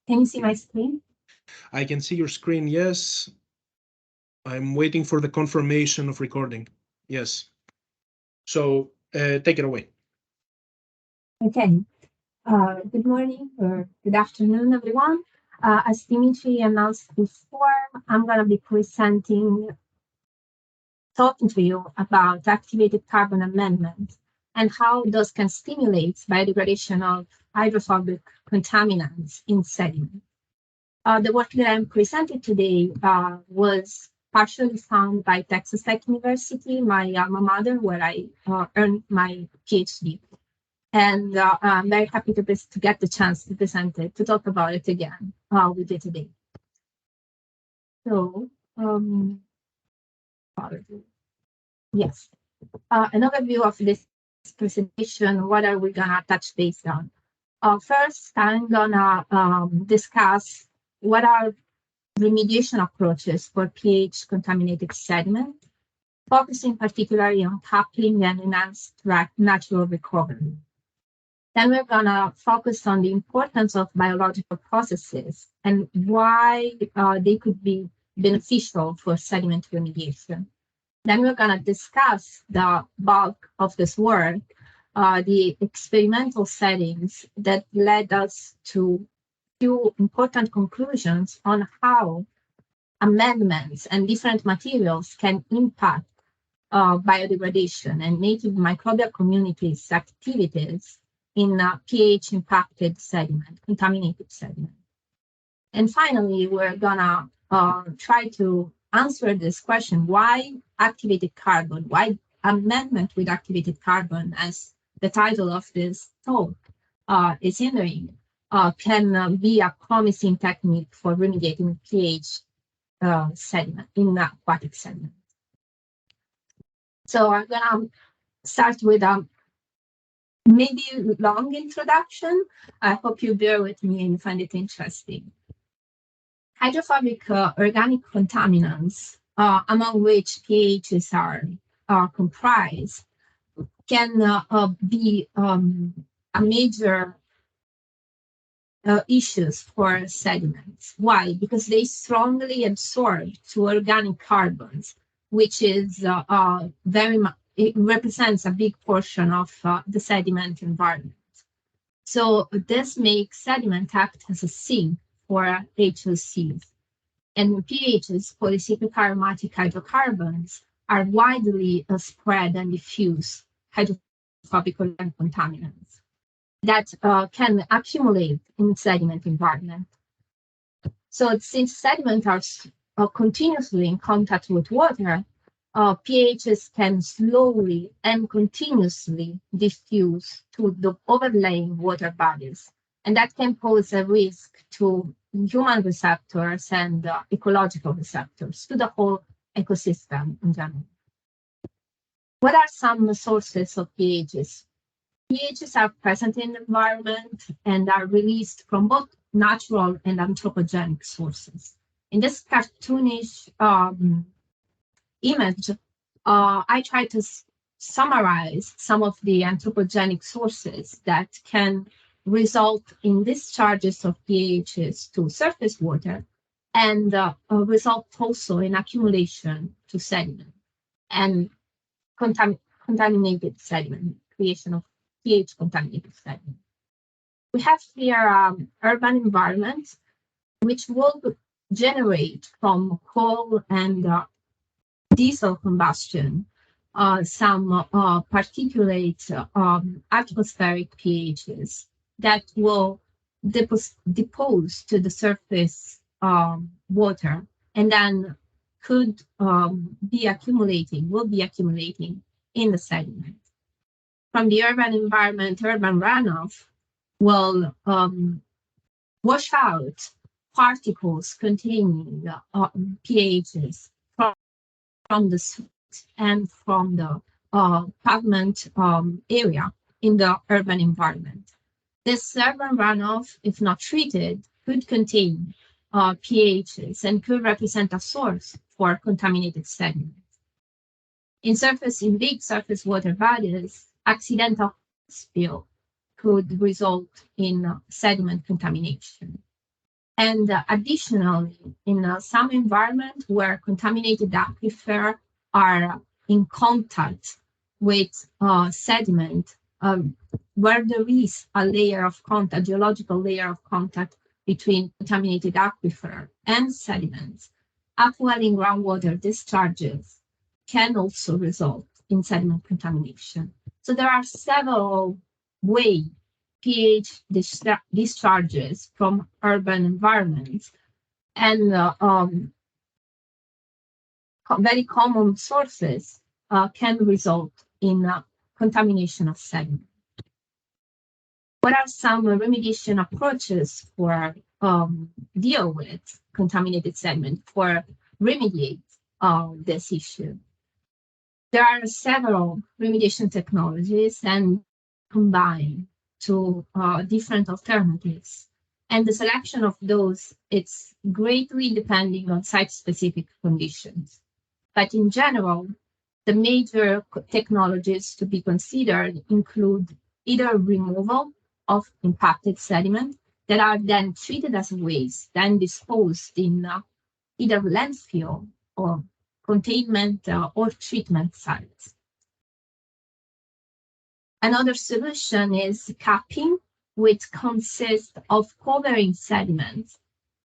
Can you see my screen? I can see your screen, yes. I'm waiting for the confirmation of recording. Yes. So take it away. Okay. Good morning or good afternoon, everyone. As Dimitri announced before, I'm going to be talking to you about activated carbon amendment and how those can stimulate biodegradation of hydrophobic contaminants in sediment. The work that I'm presenting today was partially found by Texas Tech University, my alma mater, where I earned my PhD. And I'm very happy to get the chance to present it, to talk about it again with you today. So, yes, an overview of this presentation, what are we gonna touch base on? First, I'm gonna discuss what are remediation approaches for pH contaminated sediment, focusing particularly on coupling and enhanced natural recovery. Then we're gonna focus on the importance of biological processes and why they could be beneficial for sediment remediation. Then we're gonna discuss the bulk of this work, the experimental settings that led us to few important conclusions on how amendments and different materials can impact biodegradation and native microbial communities' activities in pH-impacted sediment, contaminated sediment. And finally, we're gonna try to answer this question: why activated carbon? Why amendment with activated carbon, as the title of this talk is hindering, can be a promising technique for remediating pH sediment in aquatic sediment. So I'm gonna start with a maybe long introduction. I hope you bear with me and find it interesting. Hydrophobic organic contaminants, among which pHs are comprised, can be a major issues for sediments. Why? Because they strongly absorb to organic carbons, which is very much, it represents a big portion of the sediment environment. So this makes sediment act as a sink for HOCs. And pHs, polycyclic aromatic hydrocarbons, are widely spread and diffuse hydrophobic organic contaminants that can accumulate in sediment environment. So since sediments are continuously in contact with water, pHs can slowly and continuously diffuse to the overlaying water bodies. And that can pose a risk to human receptors and ecological receptors, to the whole ecosystem in general. What are some sources of pHs? pHs are present in the environment and are released from both natural and anthropogenic sources. In this cartoonish image, I try to summarize some of the anthropogenic sources that can result in discharges of pHs to surface water and result also in accumulation to sediment and contaminated sediment, creation of pH contaminated sediment. We have here urban environments which will generate from coal and diesel combustion some particulate atmospheric pHs that will depose to the surface water and then will be accumulating in the sediment. From the urban environment, urban runoff will wash out particles containing pHs from the soot and from the pavement area in the urban environment. This urban runoff, if not treated, could contain pHs and could represent a source for contaminated sediment. In big surface water bodies, accidental spill could result in sediment contamination. And additionally, in some environment where contaminated aquifer are in contact with sediment, where there is a layer of contact, geological layer of contact between contaminated aquifer and sediments, upwelling groundwater discharges can also result in sediment contamination. So there are several ways PAH discharges from urban environments and very common sources can result in contamination of sediment. What are some remediation approaches for deal with contaminated sediment, for remediate this issue? There are several remediation technologies and combine to different alternatives. And the selection of those, it's greatly depending on site-specific conditions. But in general, the major technologies to be considered include either removal of impacted sediment that are then treated as waste, then disposed in either landfill or containment or treatment sites. Another solution is capping, which consists of covering sediments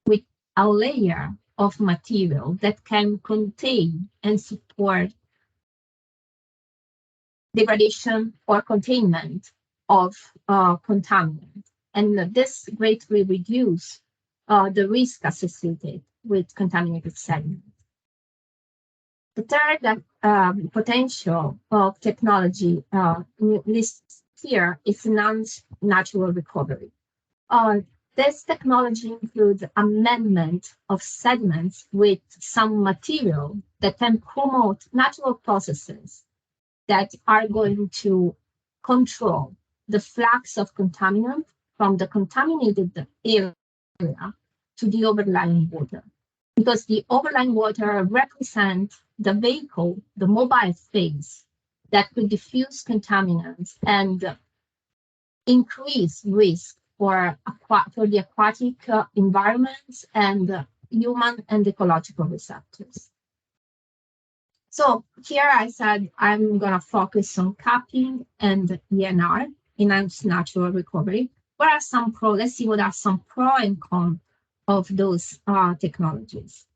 with a layer of material that can contain and support degradation or containment of contaminants. And this greatly reduces the risk associated with contaminated sediments. The third potential of technology listed here is non-natural recovery. This technology includes amendment of sediments with some material that can promote natural processes that are going to control the flux of contaminant from the contaminated area to the overlying water. Because the overlying water represents the vehicle, the mobile phase that could diffuse contaminants and increase risk for the aquatic environments and human and ecological receptors. So here I said I'm going to focus on capping and ENR, enhanced natural recovery. What are some pros? Let's see what are some pro and con of those technologies.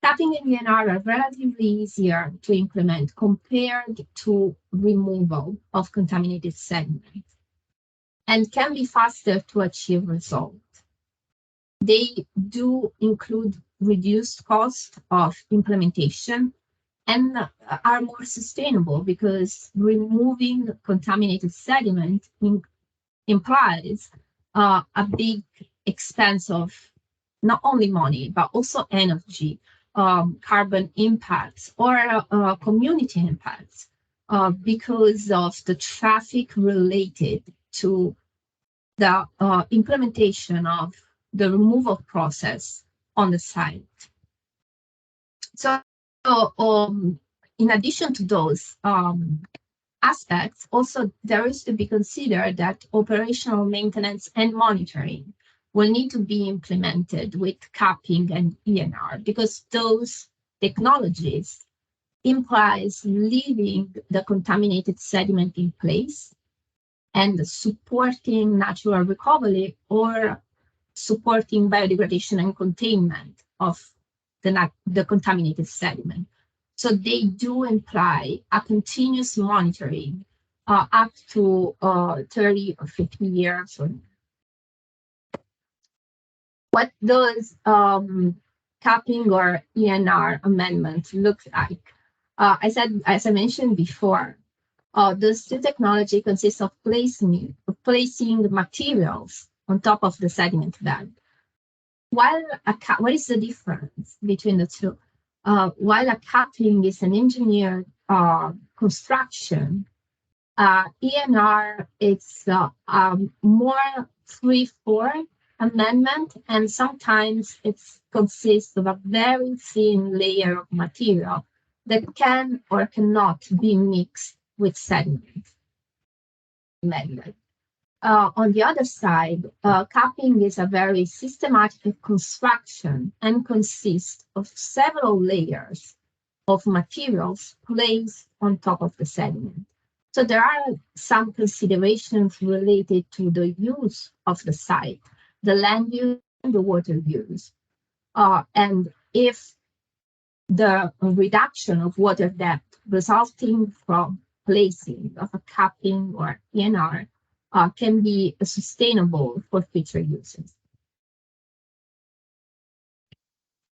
Capping and ENR are relatively easier to implement compared to removal of contaminated sediment and can be faster to achieve results. They do include reduced cost of implementation and are more sustainable because removing contaminated sediment implies a big expense of not only money, but also energy, carbon impacts, or community impacts because of the traffic related to the implementation of the removal process on the site. So in addition to those aspects, also there is to be considered that operational maintenance and monitoring will need to be implemented with capping and ENR because those technologies implies leaving the contaminated sediment in place and supporting natural recovery or supporting biodegradation and containment of the contaminated sediment. So they do imply a continuous monitoring up to 30 or 50 years. What does capping or ENR amendment look like? As I mentioned before, this technology consists of placing materials on top of the sediment bed. What is the difference between the two? While a capping is an engineered construction, ENR it's more free-form amendment, and sometimes it consists of a very thin layer of material that can or cannot be mixed with sediment. On the other side, capping is a very systematic construction and consists of several layers of materials placed on top of the sediment. So there are some considerations related to the use of the site, the land use and the water use. And if the reduction of water depth resulting from placing of a capping or ENR can be sustainable for future uses.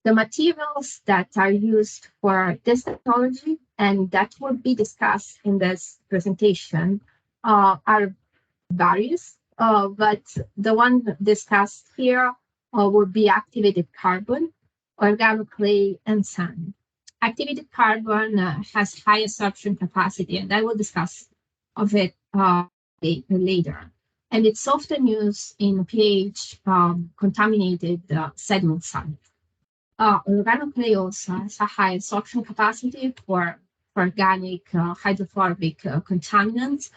The materials that are used for this technology and that will be discussed in this presentation are various, but the one discussed here will be activated carbon, organic clay, and sand. Activated carbon has high absorption capacity, and I will discuss of it later. And it's often used in PAH contaminated sediment sites. Organic clay also has a high absorption capacity for organic hydrophobic contaminants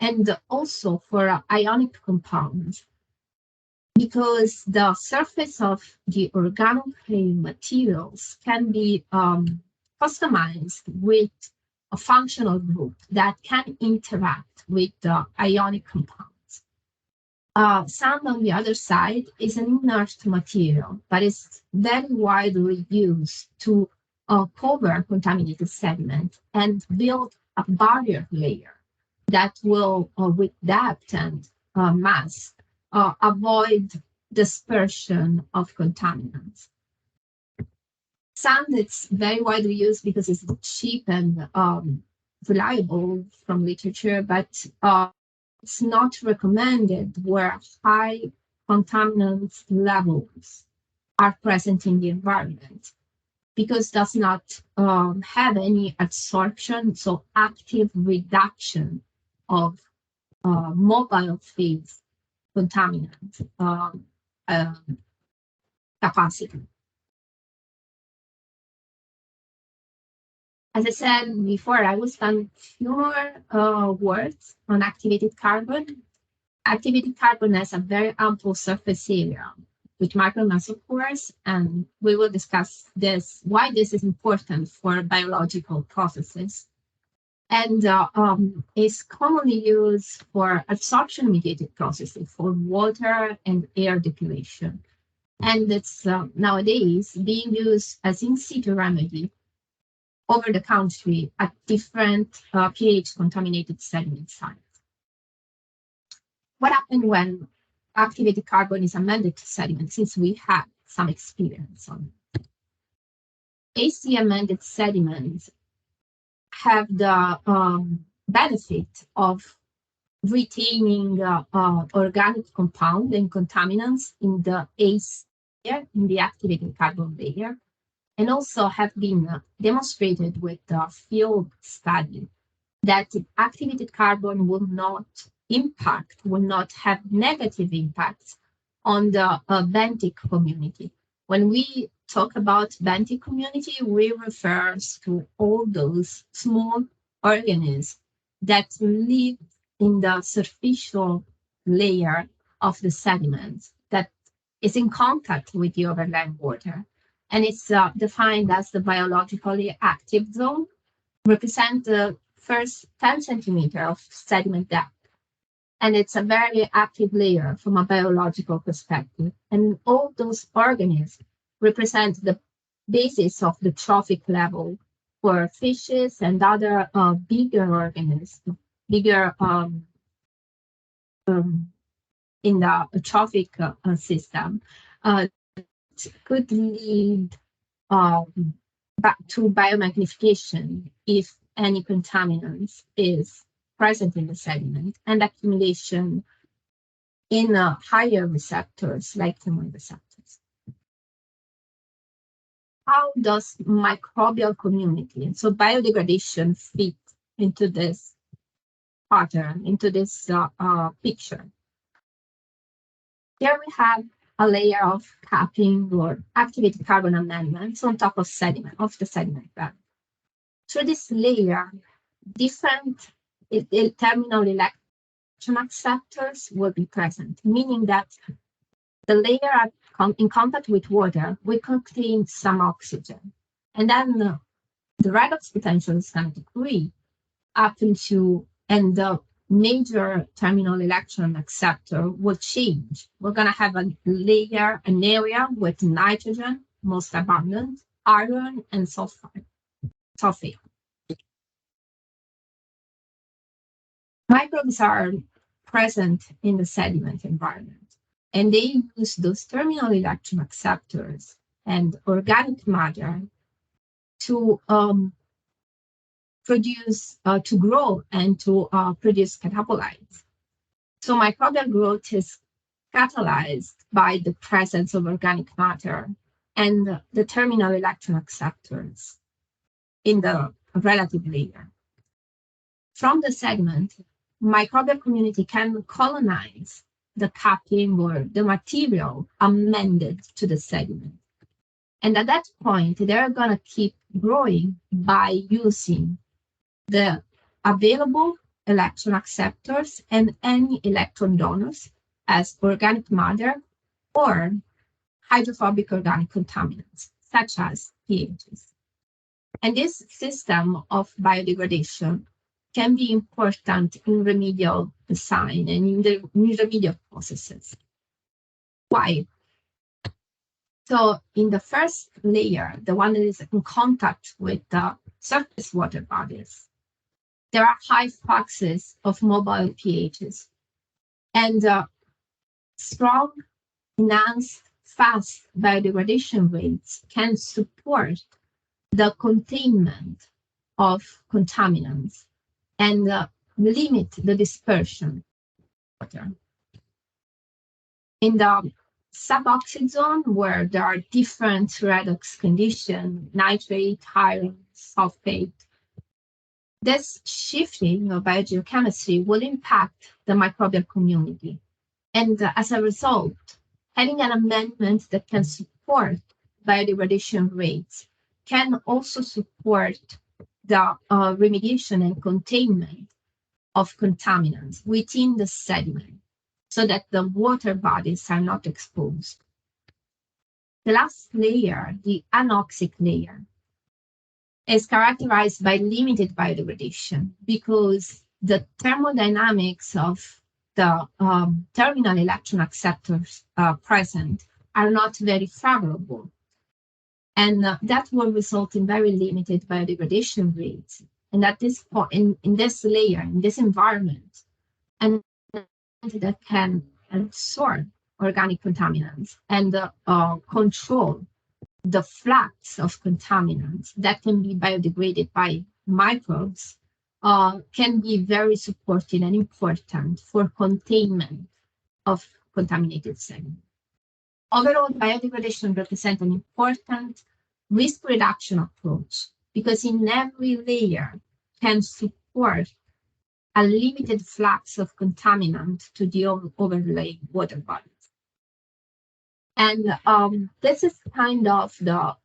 and also for ionic compounds, because the surface of the organic clay materials can be customized with a functional group that can interact with the ionic compounds. Sand, on the other side, is an inert material, but it's very widely used to cover contaminated sediment and build a barrier layer that will, with depth and mass, avoid dispersion of contaminants. Sand is very widely used because it's cheap and reliable from literature, but it's not recommended where high contaminant levels are present in the environment, because it does not have any absorption, so active reduction of mobile phase contaminant capacity. As I said before, I will spend few more words on activated carbon. Activated carbon has a very ample surface area with micromesospores, and we will discuss this, why this is important for biological processes. And is commonly used for absorption-mediated processes for water and air depletion. And it's nowadays being used as in situ remedy over the country at different pH contaminated sediment sites. What happened when activated carbon is amended to sediment, since we have some experience on it? ASCE amended sediments have the benefit of retaining organic compound and contaminants in the ASCE layer, in the activated carbon layer, and also have been demonstrated with the field study that activated carbon will not have negative impacts on the benthic community. When we talk about benthic community, we refer to all those small organisms that live in the superficial layer of the sediment that is in contact with the overlying water. And it's defined as the biologically active zone, represent the first 10 centimeters of sediment depth. And it's a very active layer from a biological perspective. And all those organisms represent the basis of the trophic level for fishes and other bigger organisms, bigger in the trophic system, could lead back to biomagnification if any contaminants is present in the sediment, and accumulation in higher receptors like chemoreceptors. How does microbial community, so biodegradation, fit into this pattern, into this picture? Here we have a layer of capping or activated carbon amendments on top of sediment, of the sediment bed. Through this layer, different terminal electrons acceptors will be present, meaning that the layer in contact with water will contain some oxygen. And then the redox potential is going to decrease up into, and the major terminal electron acceptor will change. We're going to have an area with nitrogen, most abundant, iron, and sulfate. Microbes are present in the sediment environment, and they use those terminal electron acceptors and organic matter to to grow and to produce catabolites. So microbial growth is catalyzed by the presence of organic matter and the terminal electron acceptors in the relative layer. From the sediment, microbial community can colonize the capping or the material amended to the sediment. And at that point, they're going to keep growing by using the available electron acceptors and any electron donors as organic matter or hydrophobic organic contaminants, such as PAHs. And this system of biodegradation can be important in remedial design and in the remedial processes. Why? So in the first layer, the one that is in contact with the surface water bodies, there are high fluxes of mobile PAHs, and strong, enhanced, fast biodegradation rates can support the containment of contaminants and limit the dispersion of water. In the suboxide zone, where there are different redox conditions, nitrate, iron, sulfate, this shifting of biogeochemistry will impact the microbial community. And as a result, having an amendment that can support biodegradation rates can also support the remediation and containment of contaminants within the sediment so that the water bodies are not exposed. The last layer, the anoxic layer, is characterized by limited biodegradation because the thermodynamics of the terminal electron acceptors present are not very favorable. And that will result in very limited biodegradation rates. And at this point, in this layer, in this environment, and that can absorb organic contaminants and control the flux of contaminants that can be biodegraded by microbes can be very supportive and important for containment of contaminated sediment. Overall, biodegradation represents an important risk reduction approach because in every layer can support a limited flux of contaminant to the overlay water bodies. And this is kind of the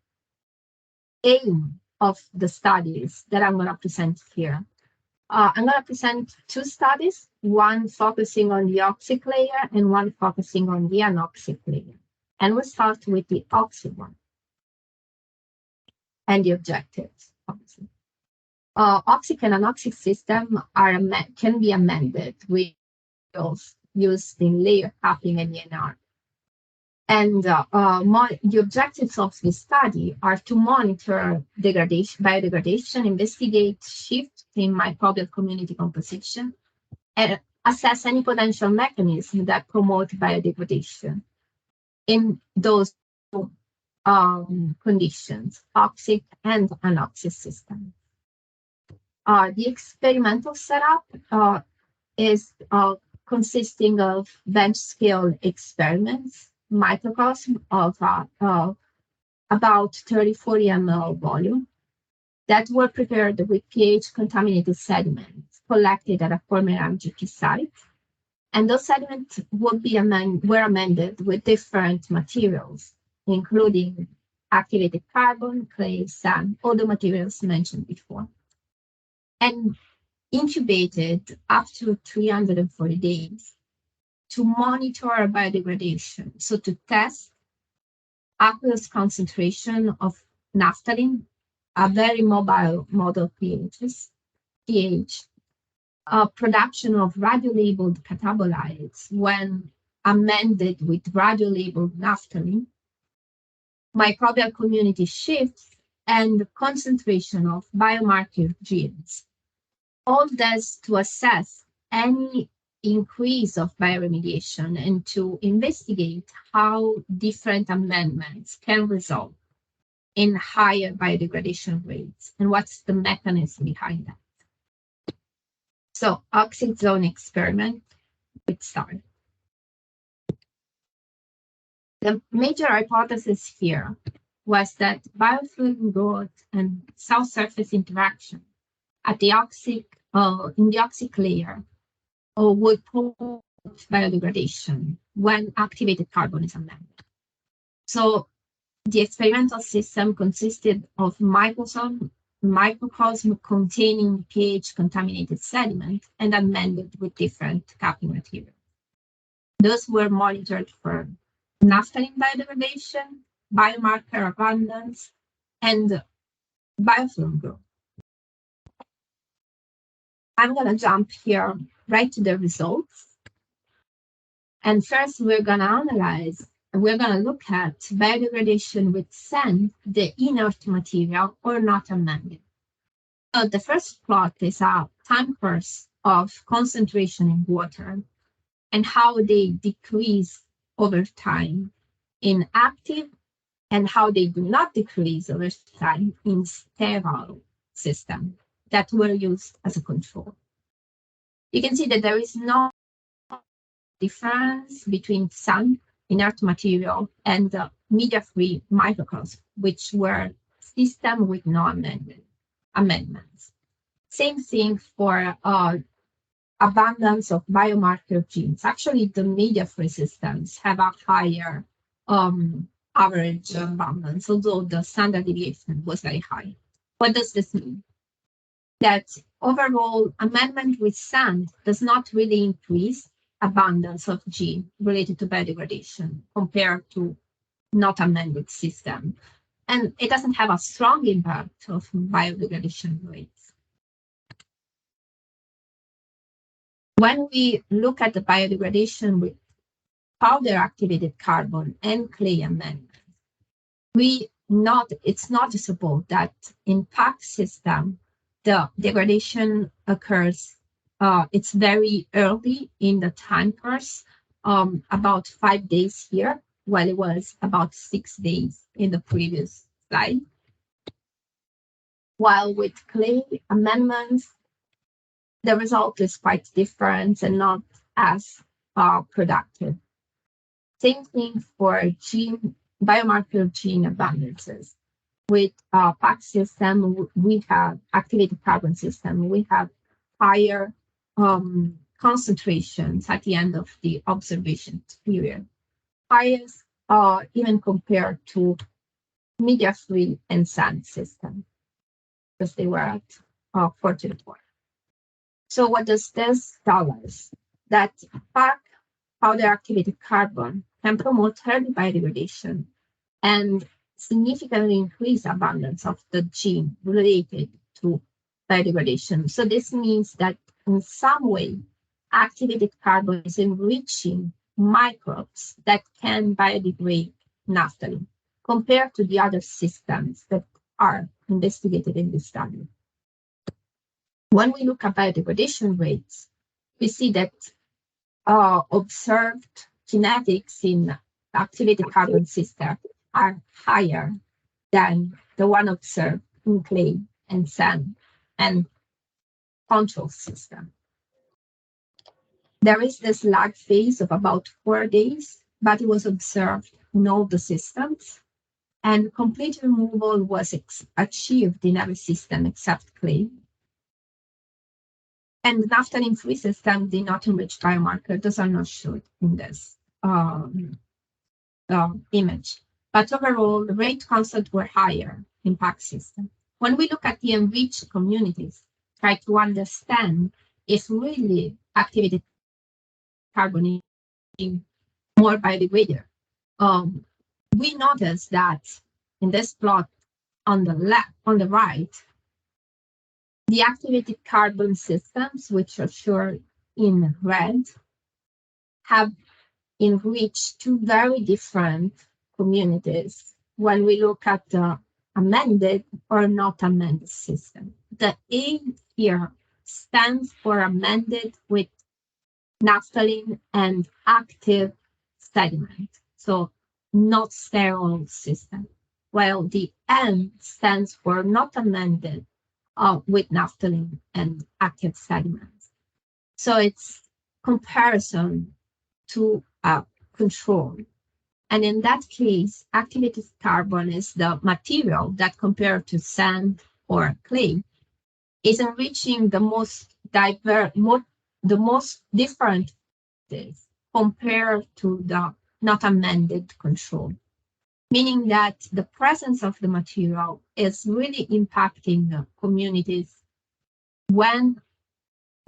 aim of the studies that I'm going to present here. I'm going to present two studies, one focusing on the oxic layer and one focusing on the anoxic layer. And we'll start with the oxic one and the objectives, obviously. Oxic and anoxic system can be amended with tools used in layer capping and ENR. And the objectives of this study are to monitor biodegradation, investigate shifts in microbial community composition, and assess any potential mechanisms that promote biodegradation in those conditions, oxic and anoxic systems. The experimental setup is consisting of bench scale experiments, microcosm of about 30-40 ml volume that were prepared with PAH contaminated sediments collected at a former MGP site. And those sediments were amended with different materials, including activated carbon, clay, sand, all the materials mentioned before. And incubated up to 340 days to monitor biodegradation. So to test aqueous concentration of naphthalene, a very mobile model pH, production of radio-labeled catabolites when amended with radio-labeled naphthalene, microbial community shifts, and concentration of biomarker genes. All this to assess any increase of bioremediation and to investigate how different amendments can result in higher biodegradation rates and what's the mechanism behind that. So, oxide zone experiment, we start. The major hypothesis here was that biofilm growth and cell surface interaction at the in the oxic layer would promote biodegradation when activated carbon is amended. So the experimental system consisted of microcosm containing PAH contaminated sediment and amended with different capping material. Those were monitored for naphthalene biodegradation, biomarker abundance, and biofilm growth. I'm going to jump here right to the results. And first, we're going to look at biodegradation with sand, the inert material, or not amended. So the first plot is a time course of concentration in water and how they decrease over time in active and how they do not decrease over time in sterile system that were used as a control. You can see that there is no difference between sand, inert material, and the media-free microcosm, which were systems with no amendments. Same thing for abundance of biomarker genes. Actually, the media-free systems have a higher average abundance, although the standard deviation was very high. What does this mean? That overall amendment with sand does not really increase abundance of gene related to biodegradation compared to not amended system. And it doesn't have a strong impact of biodegradation rates. When we look at the biodegradation with powder activated carbon and clay amendment, it's noticeable that in PAC system, the degradation occurs, it's very early in the time course, about 5 days here, while it was about 6 days in the previous slide. While with clay amendments, the result is quite different and not as productive. Same thing for biomarker gene abundances. With PAC system, we have activated carbon system, we have higher concentrations at the end of the observation period. Highest even compared to media-free and sand system, because they were at 44. So what does this tell us? That PAC, powder activated carbon, can promote early biodegradation and significantly increase abundance of the gene related to biodegradation. So this means that in some way, activated carbon is enriching microbes that can biodegrade naphthalene compared to the other systems that are investigated in this study. When we look at biodegradation rates, we see that observed kinetics in activated carbon system are higher than the one observed in clay and sand and control system. There is this lag phase of about 4 days, but it was observed in all the systems, and complete removal was achieved in every system except clay. And the naphthalene-free system did not enrich biomarker. Those are not shown in this image. But overall, the rate constant were higher in PAC system. When we look at the enriched communities, try to understand if really activated carbon is more biodegrader. We notice that in this plot on the left, on the right, the activated carbon systems, which are shown in red, have enriched two very different communities when we look at the amended or not amended system. The A here stands for amended with naphthalene and active sediment, so not sterile system, while the N stands for not amended with naphthalene and active sediments. So it's comparison to control. And in that case, activated carbon is the material that compared to sand or clay is enriching the most diverse, the most different compared to the not amended control, meaning that the presence of the material is really impacting communities when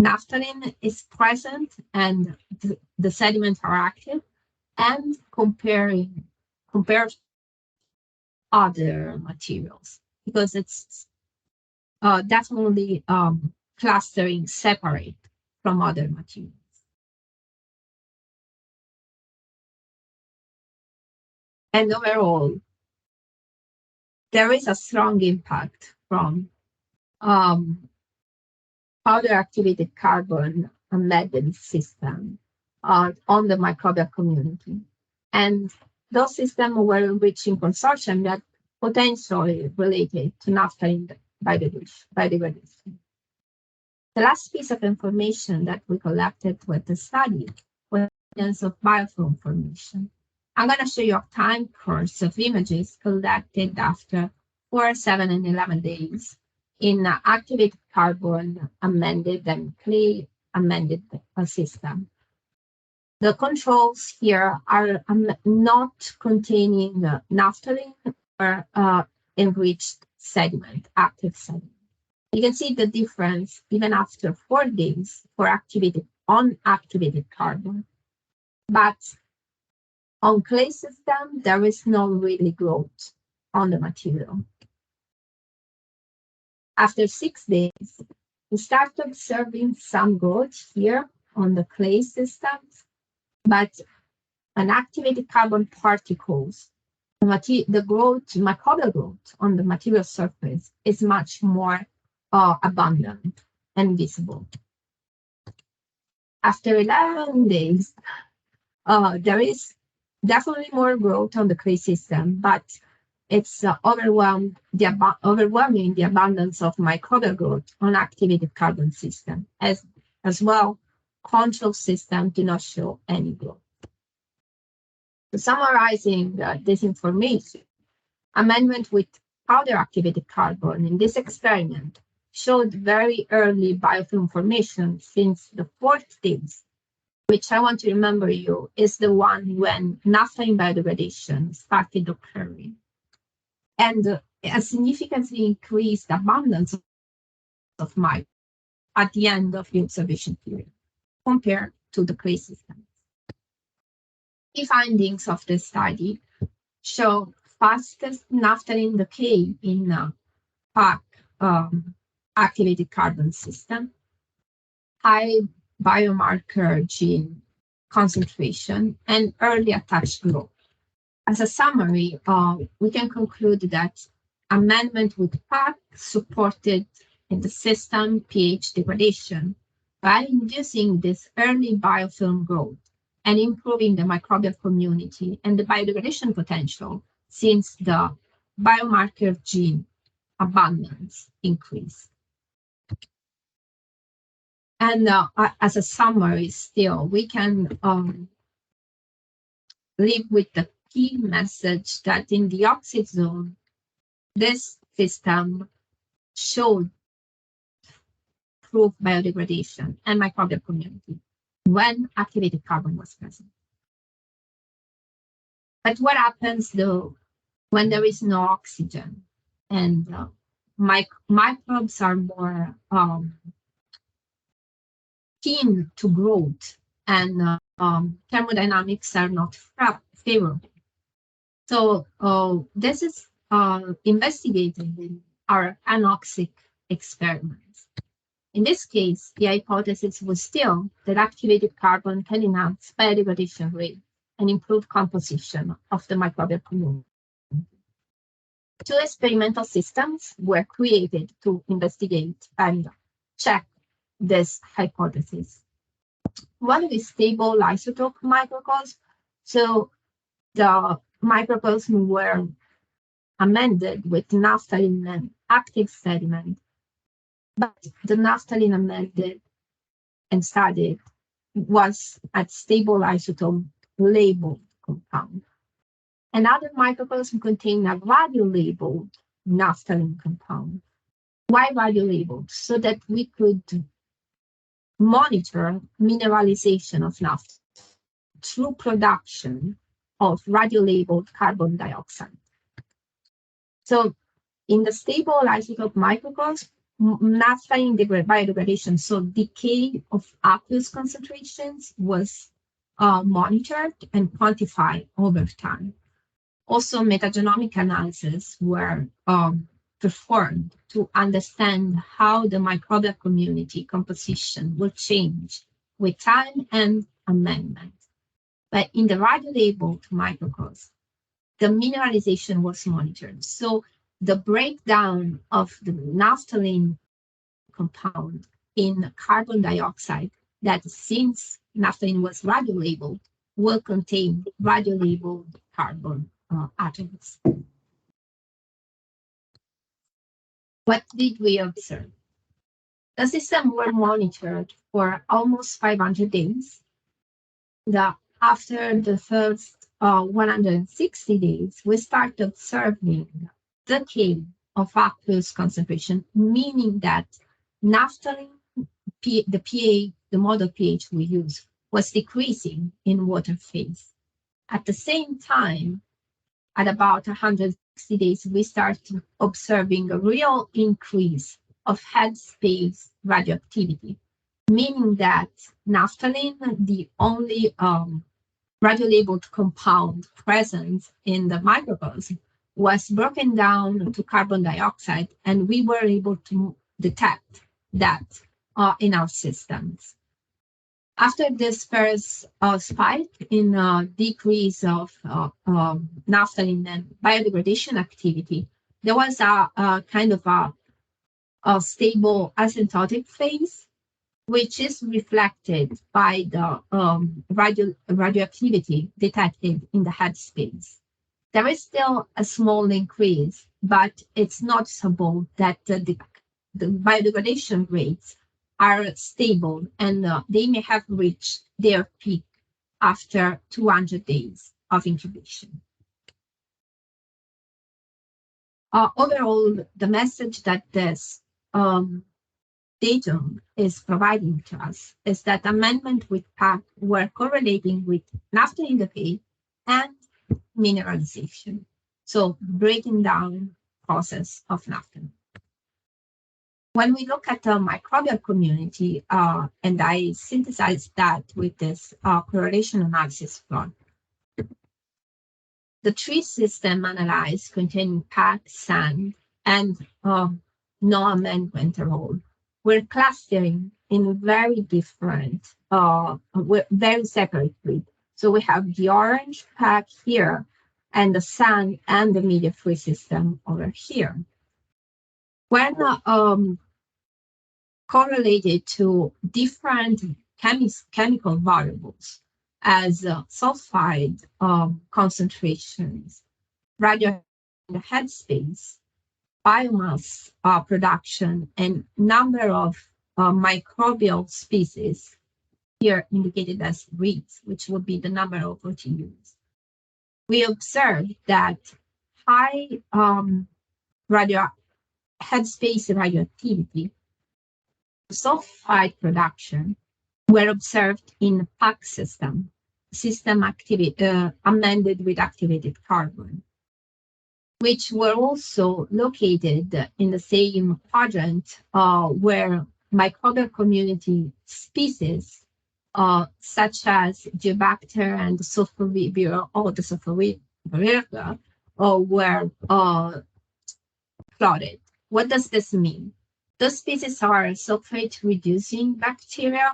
naphthalene is present and the sediments are active, and compared other materials, because it's definitely clustering separate from other materials. And overall, there is a strong impact from powder activated carbon amended system on the microbial community. And those systems were enriching consortium that potentially related to naphthalene biodegradation. The last piece of information that we collected with the study was evidence of biofilm formation. I'm going to show you a time course of images collected after 4, 7, and 11 days in activated carbon amended and clay amended system. The controls here are not containing naphthalene or enriched sediment, active sediment. You can see the difference even after 4 days for unactivated carbon. But on clay system, there is no really growth on the material. After 6 days, we start observing some growth here on the clay systems, but unactivated carbon particles, the growth, microbial growth on the material surface is much more abundant and visible. After 11 days, there is definitely more growth on the clay system, but it's overwhelming the abundance of microbial growth on activated carbon system. As well, control system do not show any growth. So summarizing this information, amendment with powder activated carbon in this experiment showed very early biofilm formation since the 4th days, which I want to remember you is the one when naphthalene biodegradation started occurring, and a significantly increased abundance of microbes at the end of the observation period compared to the clay systems. Key findings of the study show fastest naphthalene decay in PAC activated carbon system, high biomarker gene concentration, and early attached growth. As a summary, we can conclude that amendment with PAC supported in the system pH degradation by inducing this early biofilm growth and improving the microbial community and the biodegradation potential since the biomarker gene abundance increased. And as a summary still, we can leave with the key message that in the oxide zone, this system showed improved biodegradation and microbial community when activated carbon was present. But what happens though when there is no oxygen and microbes are more keen to growth, and thermodynamics are not favorable. So this is investigated in our Anoxic experiments. In this case, the hypothesis was still that activated carbon can enhance biodegradation rate and improve composition of the microbial community. Two experimental systems were created to investigate and check this hypothesis. One is stable isotope microcosm. So the microcosm were amended with naphthalene and active sediment, but the naphthalene amended and studied was at stable isotope labeled compound. Another microcosm contained a radio-labeled naphthalene compound. Why radio-labeled? So that we could monitor mineralization of naphthalene through production of radio-labeled carbon dioxide. So in the stable isotope microcosm, naphthalene biodegradation, so decay of aqueous concentrations was monitored and quantified over time. Also, metagenomic analysis were performed to understand how the microbial community composition will change with time and amendment. But in the radio-labeled microcosm, the mineralization was monitored. So the breakdown of the naphthalene compound in carbon dioxide, that since naphthalene was radio-labeled, will contain radio-labeled carbon atoms. What did we observe? The system were monitored for almost 500 days. After the first 160 days, we start observing decay of aqueous concentration, meaning that naphthalene, the model pH we use, was decreasing in water phase. At the same time, at about 160 days, we start observing a real increase of headspace radioactivity, meaning that naphthalene, the only radio-labeled compound present in the microcosm, was broken down to carbon dioxide, and we were able to detect that in our systems. After this first spike in decrease of naphthalene and biodegradation activity, there was a kind of a stable asymptotic phase, which is reflected by the radioactivity detected in the headspace. There is still a small increase, but it's noticeable that the biodegradation rates are stable, and they may have reached their peak after 200 days of incubation. Overall, the message that this datum is providing to us is that amendment with PAC were correlating with naphthalene decay and mineralization, so breaking down process of naphthalene. When we look at the microbial community, and I synthesized that with this correlation analysis plot, the tree system analyzed containing PAC, sand, and no amendment at all, we're clustering in very different, very separately. So we have the orange PAC here, and the sand and the media-free system over here. When correlated to different chemical variables as sulfide concentrations, radio in the headspace, biomass production, and number of microbial species, here indicated as reads, which would be the number of OTUs. We observed that high headspace radioactivity, sulfide production, were observed in PAC system amended with activated carbon. which were also located in the same quadrant where microbial community species such as Geobacter and Sulfovibrio or the Sulfovibrio were plotted. What does this mean? Those species are sulfate-reducing bacteria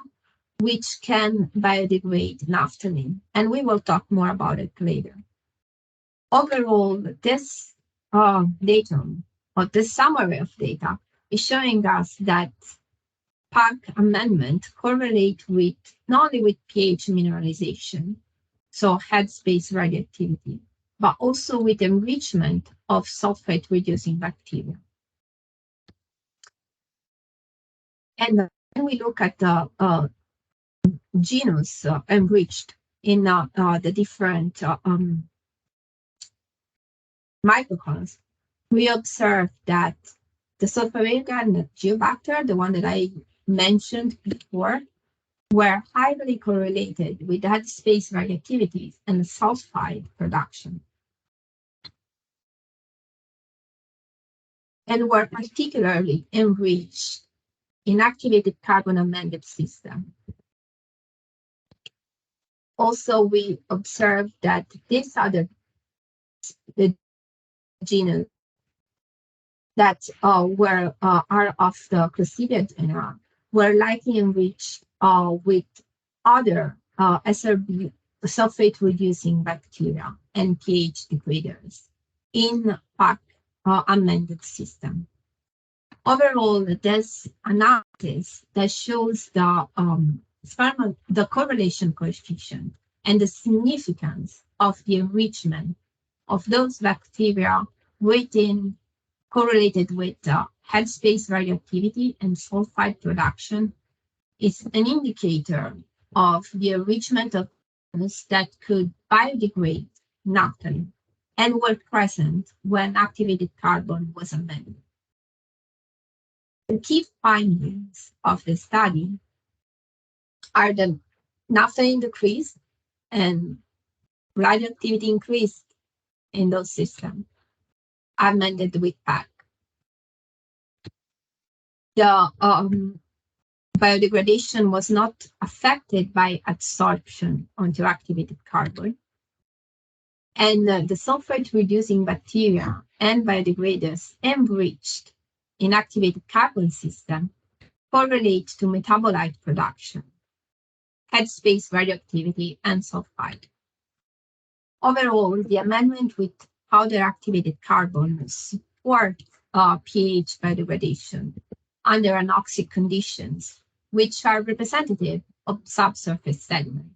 which can biodegrade naphthalene, and we will talk more about it later. Overall, this datum, or this summary of data, is showing us that PAC amendment correlate with not only with pH mineralization, so headspace radioactivity, but also with enrichment of sulfate-reducing bacteria. And when we look at the genus enriched in the different microcons, we observe that the Sulfovibrio and the Geobacter, the one that I mentioned before, were highly correlated with headspace radioactivity and sulfide production, and were particularly enriched in activated carbon amended system. Also, we observed that these are the genus that are of the Clostridia genera were likely enriched with other SRB sulfate-reducing bacteria and pH degraders in PAC amended system. Overall, this analysis that shows the correlation coefficient and the significance of the enrichment of those bacteria correlated with headspace radioactivity and sulfide production is an indicator of the enrichment of that could biodegrade naphthalene and were present when activated carbon was amended. The key findings of the study are that naphthalene decreased and radioactivity increased in those systems amended with PAC. The biodegradation was not affected by adsorption onto activated carbon. And the sulfate-reducing bacteria and biodegraders enriched in activated carbon system correlate to metabolite production, headspace radioactivity, and sulfide. Overall, the amendment with powder activated carbon support pH biodegradation under anoxic conditions, which are representative of subsurface sediment.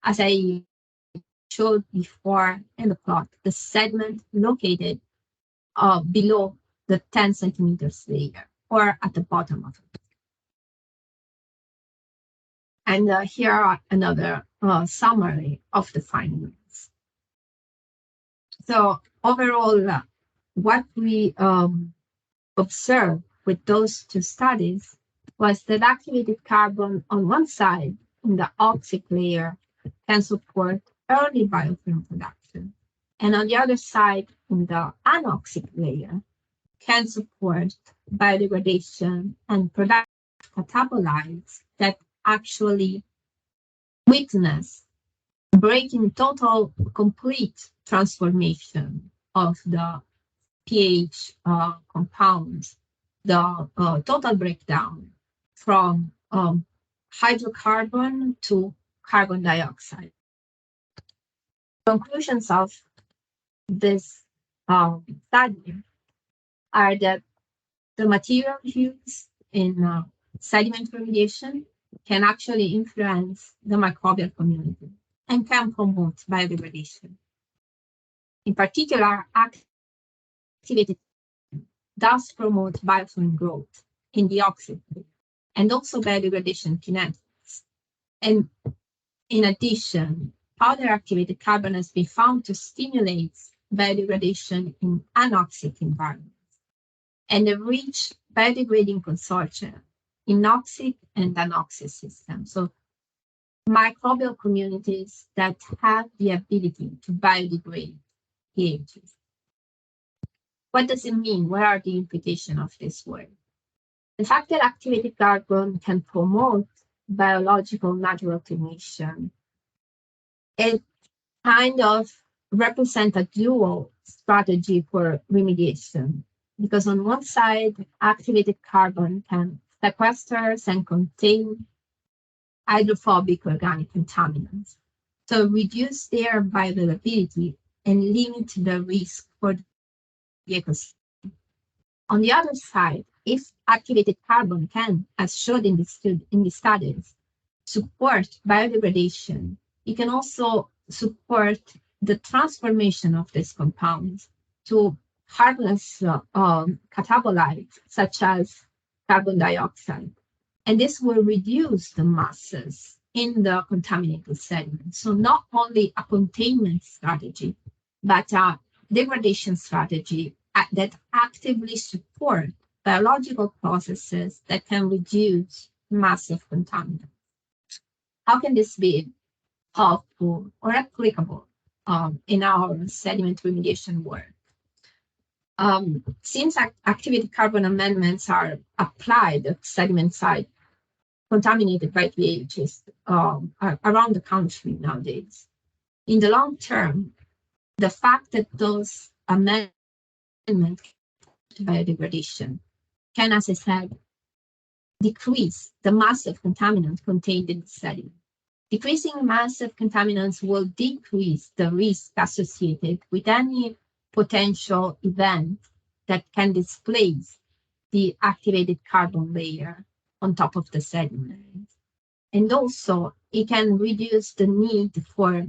As I showed before in the plot, the sediment located below the 10 centimeters layer or at the bottom of it. And here are another summary of the findings. So overall, what we observed with those two studies was that activated carbon on one side in the oxic layer can support early biofilm production, and on the other side in the anoxic layer can support biodegradation and production of catabolites that actually witness breaking total complete transformation of the pH compounds, the total breakdown from hydrocarbon to carbon dioxide. Conclusions of this study are that the material used in sediment remediation can actually influence the microbial community and can promote biodegradation. In particular, activated does promote biofilm growth in the oxic layer and also biodegradation kinetics. And in addition, powder activated carbon has been found to stimulate biodegradation in anoxic environments and enrich biodegrading consortia in oxic and anoxic systems. So microbial communities that have the ability to biodegrade pHs. What does it mean? What are the implications of this word? The fact that activated carbon can promote biological natural attenuation, it kind of represents a dual strategy for remediation. Because on one side, activated carbon can sequester and contain hydrophobic organic contaminants, so reduce their bioavailability and limit the risk for the ecosystem. On the other side, if activated carbon can, as shown in the studies, support biodegradation, it can also support the transformation of these compounds to harmless catabolites such as carbon dioxide. And this will reduce the masses in the contaminated sediments. So not only a containment strategy, but a degradation strategy that actively support biological processes that can reduce massive contaminants. How can this be helpful or applicable in our sediment remediation work? Since activated carbon amendments are applied at sediment site contaminated by PAHs around the country nowadays, in the long term, the fact that those amendments biodegradation can, as I said, decrease the massive contaminants contained in the sediment. Decreasing massive contaminants will decrease the risk associated with any potential event that can displace the activated carbon layer on top of the sediment. And also, it can reduce the need for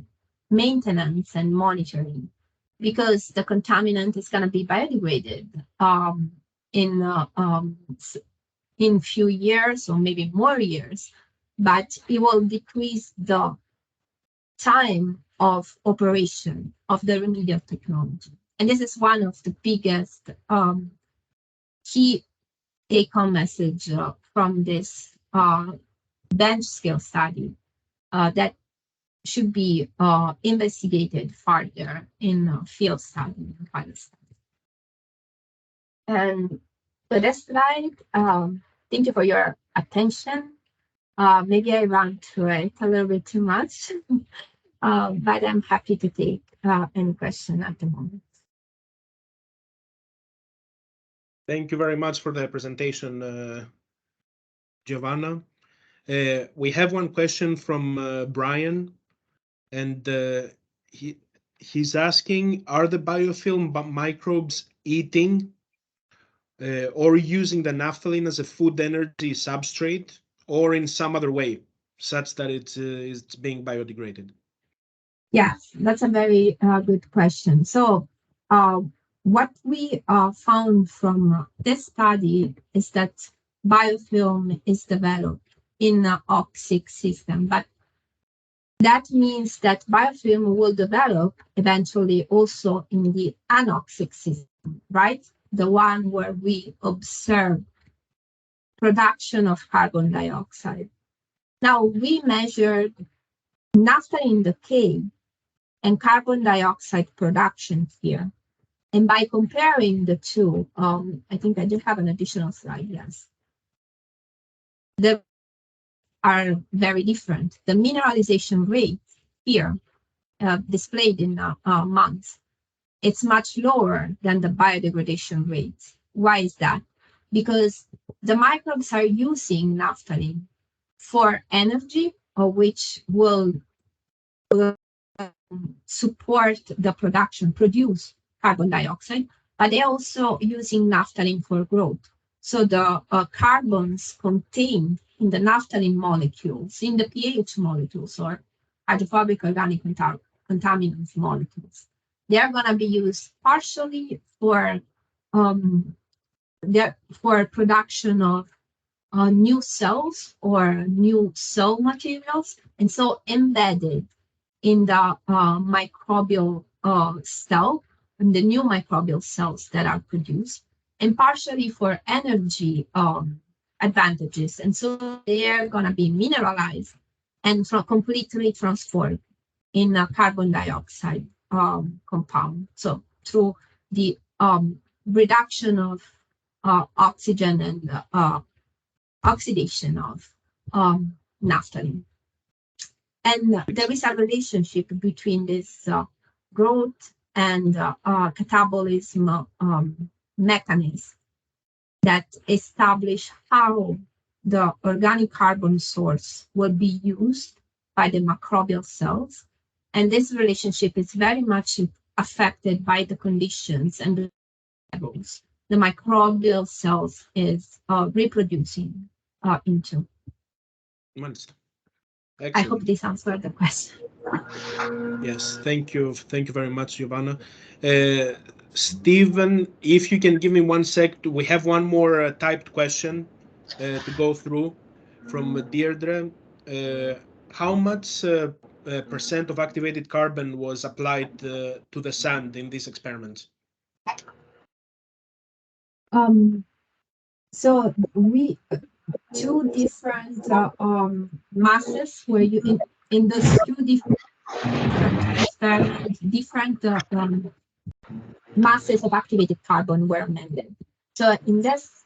maintenance and monitoring, because the contaminant is going to be biodegraded in few years or maybe more years, but it will decrease the time of operation of the remedial technology. And this is one of the biggest key take-home message from this bench scale study that should be investigated further in field study and pilot study. And for this slide, thank you for your attention. Maybe I ran through it a little bit too much, but I'm happy to take any question at the moment. Thank you very much for the presentation, Giovanna. We have one question from Brian, and he's asking, are the biofilm microbes eating or using the naphthalene as a food energy substrate, or in some other way, such that it's being biodegraded? Yes, that's a very good question. So what we found from this study is that biofilm is developed in the Anoxic system, but that means that biofilm will develop eventually also in the Anoxic system, right? The one where we observe production of carbon dioxide. Now, we measured naphthalene decay and carbon dioxide production here. And by comparing the two, I think I do have an additional slide, yes. They are very different. The mineralization rate here, displayed in months, it's much lower than the biodegradation rate. Why is that? Because the microbes are using naphthalene for energy, which will support the produce carbon dioxide, but they're also using naphthalene for growth. So the carbons contained in the naphthalene molecules, in the PAH molecules or hydrophobic organic contaminants molecules, they're going to be used partially for production of new cells or new cell materials, and so embedded in the microbial cell and the new microbial cells that are produced, and partially for energy advantages. And so they're going to be mineralized and completely transformed in a carbon dioxide compound. So through the reduction of oxygen and oxidation of naphthalene. And there is a relationship between this growth and catabolism mechanism that establish how the organic carbon source will be used by the microbial cells. And this relationship is very much affected by the conditions and the levels the microbial cells is reproducing into. Excellent. I hope this answered the question. Yes, thank you very much, Giovanna. Stephen, if you can give me 1 sec, we have one more typed question to go through from Deirdre. How much percent of activated carbon was applied to the sand in this experiment? So we two different masses where you in those two different experiments, different masses of activated carbon were amended. So in this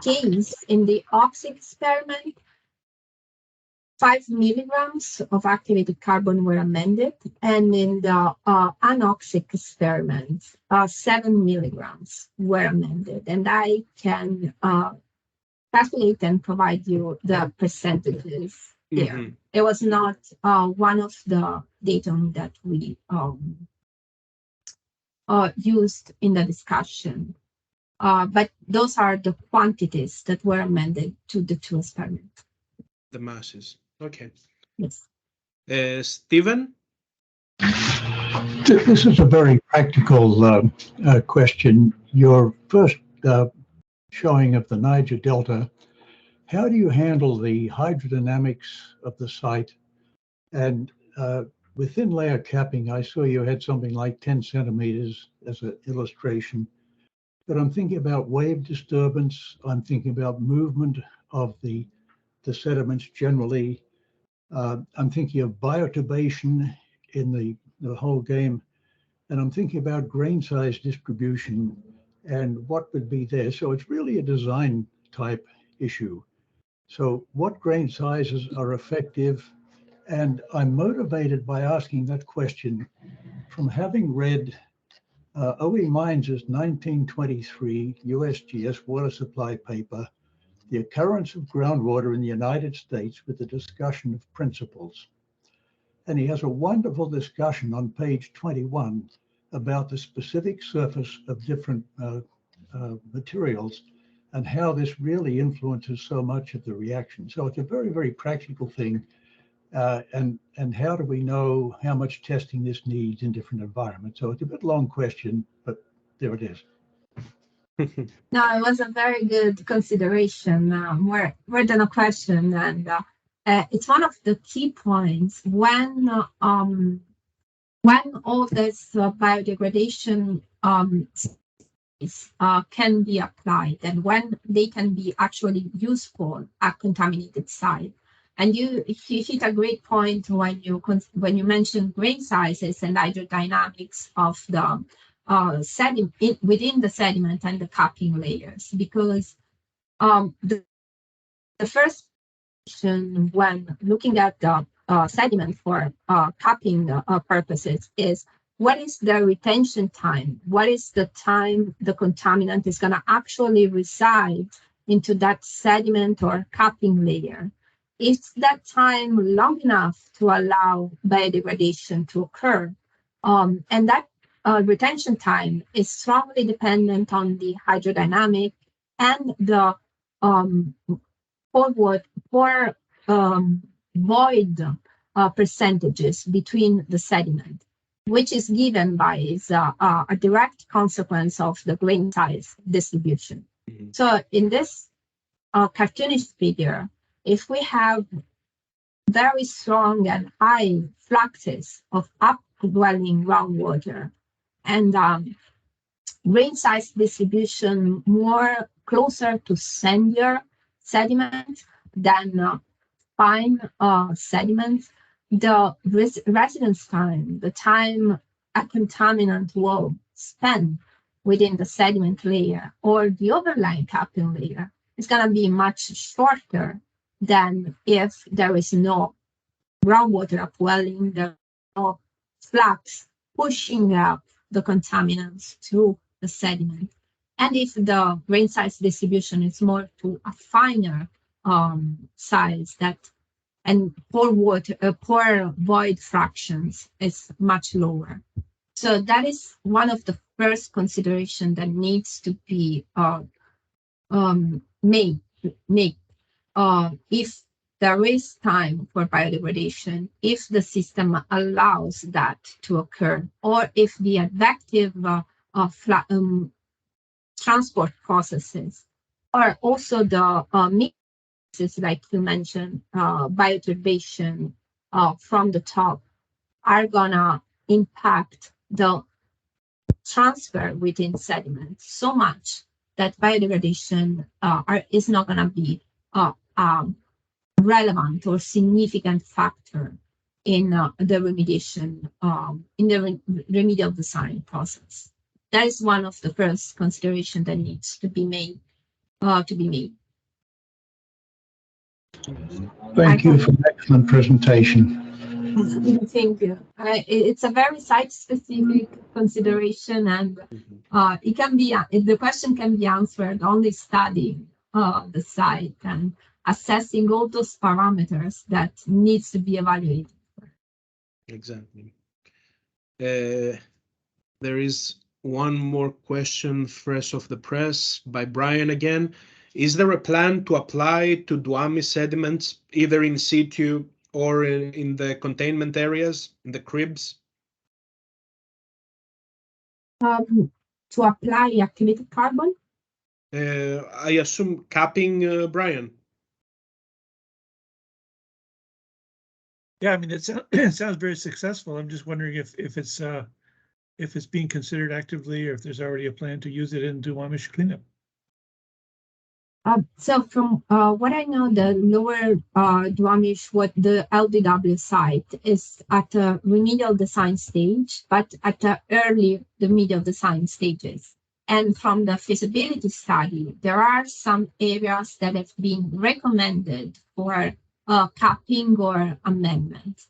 case, in the Anoxic experiment, 5 milligrams of activated carbon were amended, and in the Anoxic experiment, 7 milligrams were amended. And I can calculate and provide you the percentages there. Mm-hmm. It was not one of the datum that we used in the discussion, but those are the quantities that were amended to the two experiments. The masses. Okay. Yes. Stephen? This is a very practical question. Your first showing of the Niger Delta, how do you handle the hydrodynamics of the site? And within layer capping, I saw you had something like 10 centimeters as an illustration. But I'm thinking about wave disturbance. I'm thinking about movement of the sediments generally. I'm thinking of biotubation in the whole game. And I'm thinking about grain size distribution and what would be there. So it's really a design type issue. So what grain sizes are effective? And I'm motivated by asking that question from having read O.E. Mines' 1923 USGS water supply paper, The Occurrence of Groundwater in the United States with a Discussion of Principles. And he has a wonderful discussion on page 21 about the specific surface of different materials and how this really influences so much of the reaction. So it's a very, very practical thing. And how do we know how much testing this needs in different environments? So it's a bit long question, but there it is. No, it was a very good consideration. More than a question, and it's one of the key points when all this biodegradation can be applied and when they can be actually useful at contaminated site. And you hit a great point when you mentioned grain sizes and hydrodynamics of the sediment within the sediment and the capping layers, because the first question when looking at the sediment for capping purposes is, what is the retention time? What is the time the contaminant is going to actually reside into that sediment or capping layer? Is that time long enough to allow biodegradation to occur? And that retention time is strongly dependent on the hydrodynamic and the void percentages between the sediment, which is given by a direct consequence of the grain size distribution. Mm-hmm. So in this cartoonish figure, if we have very strong and high fluxes of upwelling groundwater and grain size distribution more closer to sandier sediment than fine sediments, the residence time, the time a contaminant will spend within the sediment layer or the overlying capping layer is going to be much shorter than if there is no groundwater upwelling, there is no flux pushing up the contaminants to the sediment. And if the grain size distribution is more to a finer size, that and pore void fractions is much lower. So that is one of the first consideration that needs to be made if there is time for biodegradation, if the system allows that to occur, or if the advective transport processes, or also the mixes, like you mentioned, bioturbation from the top, are gonna impact the transfer within sediments so much that biodegradation is not gonna be relevant or significant factor in the remediation, in the remedial design process. That is one of the first considerations that needs to be made. Thank you for an excellent presentation. Thank you. It's a very site-specific consideration, and it can be the question can be answered only studying the site and assessing all those parameters that needs to be evaluated. Exactly. There is one more question fresh off the press by Brian again. Is there a plan to apply to Duami sediments either in situ or in the containment areas, in the cribs? To apply activated carbon? I assume capping, Brian. Yeah, I mean, it sounds very successful. I'm just wondering if it's being considered actively, or if there's already a plan to use it in Duwamish cleanup. So from what I know, the lower Duwamish, what the LDW site is at a remedial design stage, but at the early remedial design stages. And from the feasibility study, there are some areas that have been recommended for capping or amendment.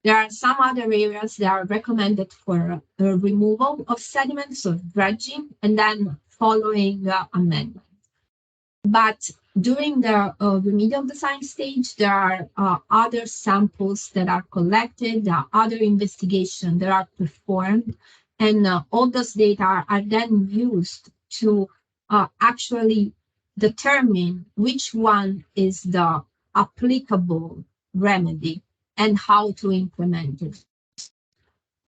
There are some other areas that are recommended for removal of sediments, so dredging, and then following amendment. But during the remedial design stage, there are other samples that are collected, there are other investigations that are performed, and all those data are then used to actually determine which one is the applicable remedy and how to implement it.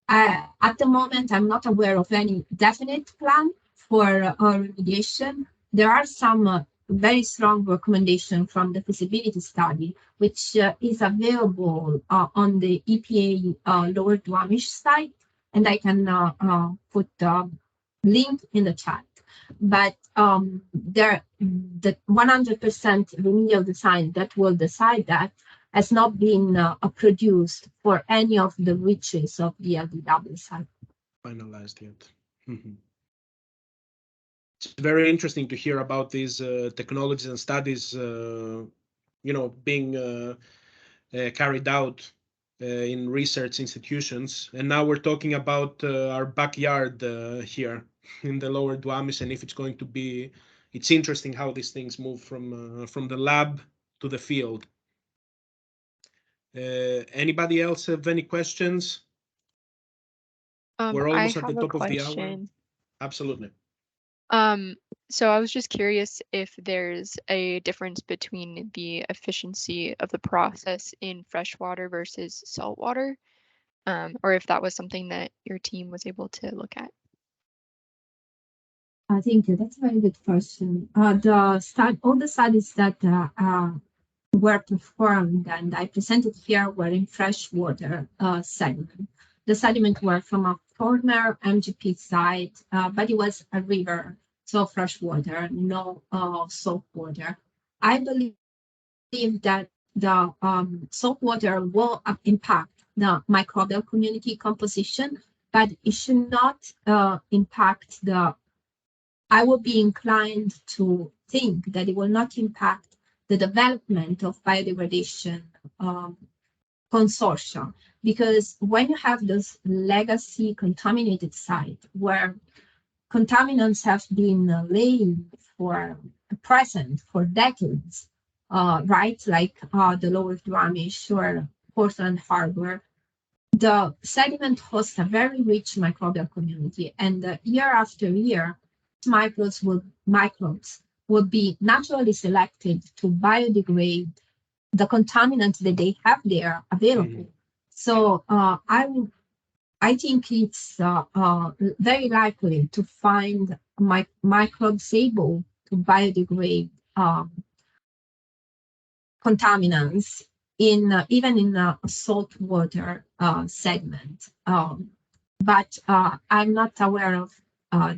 At the moment, I'm not aware of any definite plan for remediation. There are some very strong recommendation from the feasibility study, which is available on the EPA Lower Duwamish site, and I can put the link in the chat. But the 100% remedial design that will decide that has not been produced for any of the reaches of the LDW site. Finalized yet. It's very interesting to hear about these technologies and studies, being carried out in research institutions. And now we're talking about our backyard here in the Lower Duwamish, and if it's going to be, it's interesting how these things move from the lab to the field. Anybody else have any questions? We're almost at the top of the hour. Absolutely. So I was just curious if there's a difference between the efficiency of the process in freshwater versus saltwater, or if that was something that your team was able to look at. Thank you. That's a very good question. All the studies that were performed and I presented here were in freshwater sediment. The sediment were from a former MGP site, but it was a river, so freshwater, no salt water. I believe that the salt water will impact the microbial community composition, but it should not impact the I would be inclined to think that it will not impact the development of biodegradation consortia, because when you have this legacy contaminated site where contaminants have been present for decades, right? Like the Lower Duwamish or Portland Harbor, the sediment hosts a very rich microbial community, and year after year, microbes would be naturally selected to biodegrade the contaminants that they have there available. So I think it's very likely to find microbes able to biodegrade contaminants even in a saltwater sediment. But I'm not aware of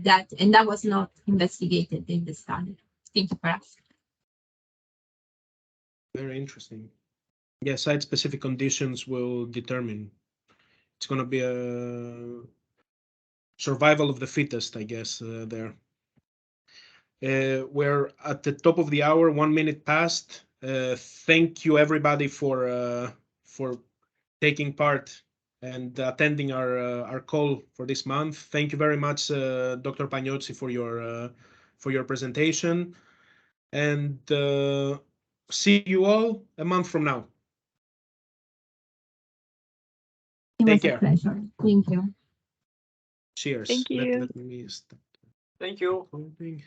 that, and that was not investigated in the study. Thank you for asking. Very interesting. Yeah, site-specific conditions will determine. It's going to be a survival of the fittest, I guess, there. We're at the top of the hour, 1 minute past. Thank you, everybody, for taking part and attending our call for this month. Thank you very much, Dr. Pagnozzi, for your presentation. And see you all a month from now. It Take was care. a pleasure. Thank you. Cheers. Thank you. Let me stop. Thank you. Recording.